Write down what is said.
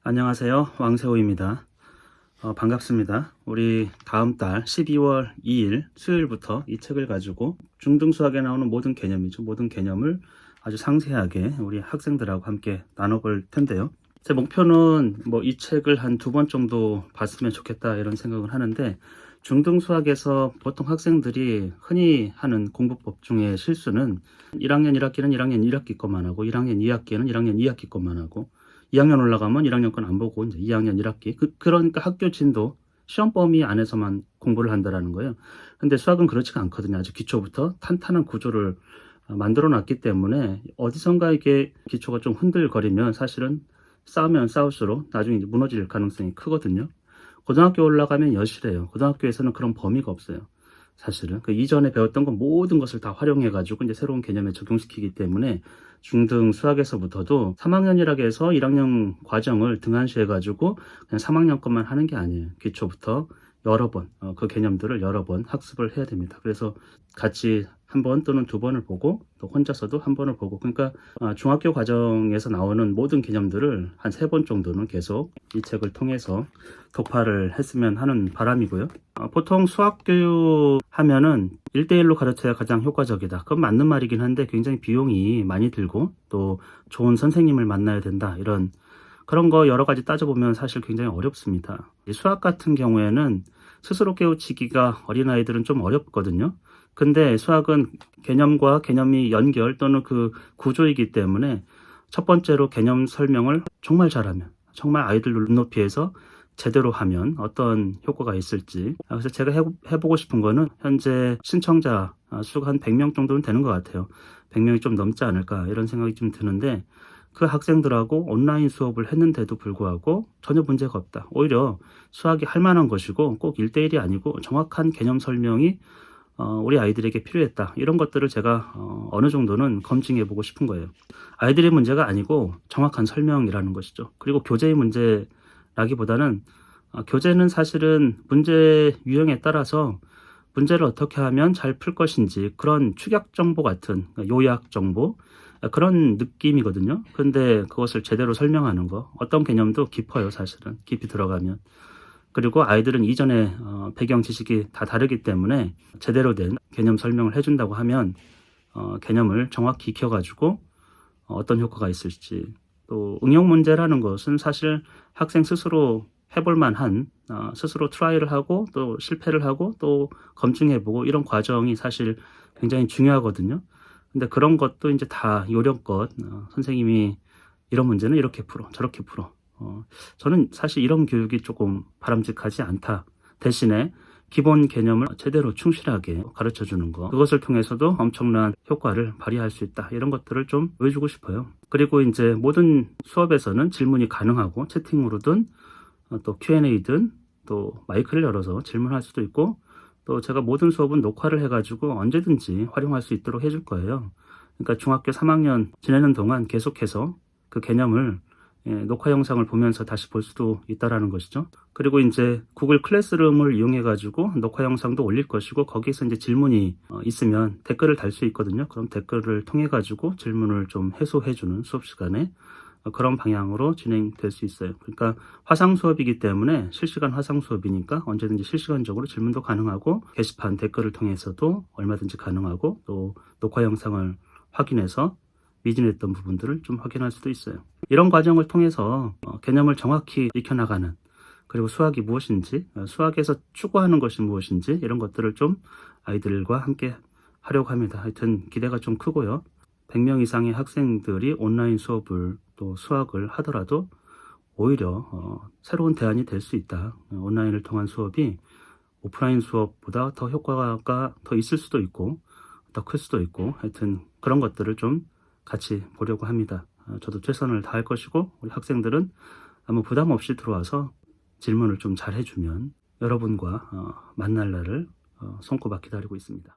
안녕하세요. 왕세호입니다. 반갑습니다. 우리 다음 달 12월 2일 수요일부터 이 책을 가지고 중등수학에 나오는 모든 개념이죠. 모든 개념을 아주 상세하게 우리 학생들하고 함께 나눠볼 텐데요. 제 목표는 이 책을 한 2번 정도 봤으면 좋겠다 이런 생각을 하는데, 중등수학에서 보통 학생들이 흔히 하는 공부법 중에 실수는 1학년 1학기는 1학년 1학기 것만 하고 1학년 2학기는 1학년 2학기 것만 하고 2학년 올라가면 1학년 건 안 보고 이제 2학년 1학기 그러니까 학교 진도 시험 범위 안에서만 공부를 한다라는 거예요. 근데 수학은 그렇지가 않거든요. 아주 기초부터 탄탄한 구조를 만들어 놨기 때문에 어디선가 이게 기초가 좀 흔들거리면 사실은 싸우면 싸울수록 나중에 이제 무너질 가능성이 크거든요. 고등학교 올라가면 여실해요. 고등학교에서는 그런 범위가 없어요. 사실은 그 이전에 배웠던 건 모든 것을 다 활용해 가지고 이제 새로운 개념에 적용시키기 때문에 중등 수학에서부터도 3학년이라고 해서 1학년 과정을 등한시해 가지고 그냥 3학년 것만 하는 게 아니에요. 기초부터 여러 번 그 개념들을 여러 번 학습을 해야 됩니다. 그래서 같이 한 번 또는 2번을 보고 또 혼자서도 한 번을 보고, 그러니까 중학교 과정에서 나오는 모든 개념들을 한 3번 정도는 계속 이 책을 통해서 독파를 했으면 하는 바람이고요. 보통 수학 교육 하면은 1대1로 가르쳐야 가장 효과적이다. 그건 맞는 말이긴 한데 굉장히 비용이 많이 들고 또 좋은 선생님을 만나야 된다, 이런 그런 거 여러 가지 따져보면 사실 굉장히 어렵습니다. 수학 같은 경우에는 스스로 깨우치기가 어린아이들은 좀 어렵거든요. 근데 수학은 개념과 개념이 연결 또는 그 구조이기 때문에 첫 번째로 개념 설명을 정말 잘하면, 정말 아이들 눈높이에서 제대로 하면 어떤 효과가 있을지. 그래서 제가 해보고 싶은 거는 현재 신청자 수가 한 100명 정도는 되는 것 같아요. 100명이 좀 넘지 않을까 이런 생각이 좀 드는데, 그 학생들하고 온라인 수업을 했는데도 불구하고 전혀 문제가 없다. 오히려 수학이 할 만한 것이고 꼭 1대1이 아니고 정확한 개념 설명이 우리 아이들에게 필요했다. 이런 것들을 제가 어느 정도는 검증해 보고 싶은 거예요. 아이들의 문제가 아니고 정확한 설명이라는 것이죠. 그리고 교재의 문제라기보다는 교재는 사실은 문제 유형에 따라서 문제를 어떻게 하면 잘 풀 것인지 그런 축약 정보 같은, 요약 정보, 그런 느낌이거든요. 근데 그것을 제대로 설명하는 거, 어떤 개념도 깊어요. 사실은 깊이 들어가면. 그리고 아이들은 이전에 배경 지식이 다 다르기 때문에 제대로 된 개념 설명을 해준다고 하면 개념을 정확히 익혀가지고 어떤 효과가 있을지, 또 응용 문제라는 것은 사실 학생 스스로 해볼 만한, 스스로 트라이를 하고 또 실패를 하고 또 검증해보고 이런 과정이 사실 굉장히 중요하거든요. 근데 그런 것도 이제 다 요령껏 선생님이 이런 문제는 이렇게 풀어 저렇게 풀어, 저는 사실 이런 교육이 조금 바람직하지 않다. 대신에 기본 개념을 제대로 충실하게 가르쳐 주는 거, 그것을 통해서도 엄청난 효과를 발휘할 수 있다. 이런 것들을 좀 보여주고 싶어요. 그리고 이제 모든 수업에서는 질문이 가능하고, 채팅으로든 또 Q&A든 또 마이크를 열어서 질문할 수도 있고, 또 제가 모든 수업은 녹화를 해가지고 언제든지 활용할 수 있도록 해줄 거예요. 그러니까 중학교 3학년 지내는 동안 계속해서 그 개념을 녹화 영상을 보면서 다시 볼 수도 있다라는 것이죠. 그리고 이제 구글 클래스룸을 이용해 가지고 녹화 영상도 올릴 것이고, 거기서 이제 질문이 있으면 댓글을 달 수 있거든요. 그럼 댓글을 통해 가지고 질문을 좀 해소해 주는 수업 시간에 그런 방향으로 진행될 수 있어요. 그러니까 화상 수업이기 때문에, 실시간 화상 수업이니까 언제든지 실시간적으로 질문도 가능하고, 게시판 댓글을 통해서도 얼마든지 가능하고, 또 녹화 영상을 확인해서 미진했던 부분들을 좀 확인할 수도 있어요. 이런 과정을 통해서 개념을 정확히 익혀나가는, 그리고 수학이 무엇인지, 수학에서 추구하는 것이 무엇인지, 이런 것들을 좀 아이들과 함께 하려고 합니다. 하여튼 기대가 좀 크고요. 100명 이상의 학생들이 온라인 수업을 또 수학을 하더라도 오히려 새로운 대안이 될 수 있다. 온라인을 통한 수업이 오프라인 수업보다 더 효과가 더 있을 수도 있고 더 클 수도 있고, 하여튼 그런 것들을 좀 같이 보려고 합니다. 저도 최선을 다할 것이고, 우리 학생들은 아무 부담 없이 들어와서 질문을 좀 잘 해주면 여러분과 만날 날을 손꼽아 기다리고 있습니다.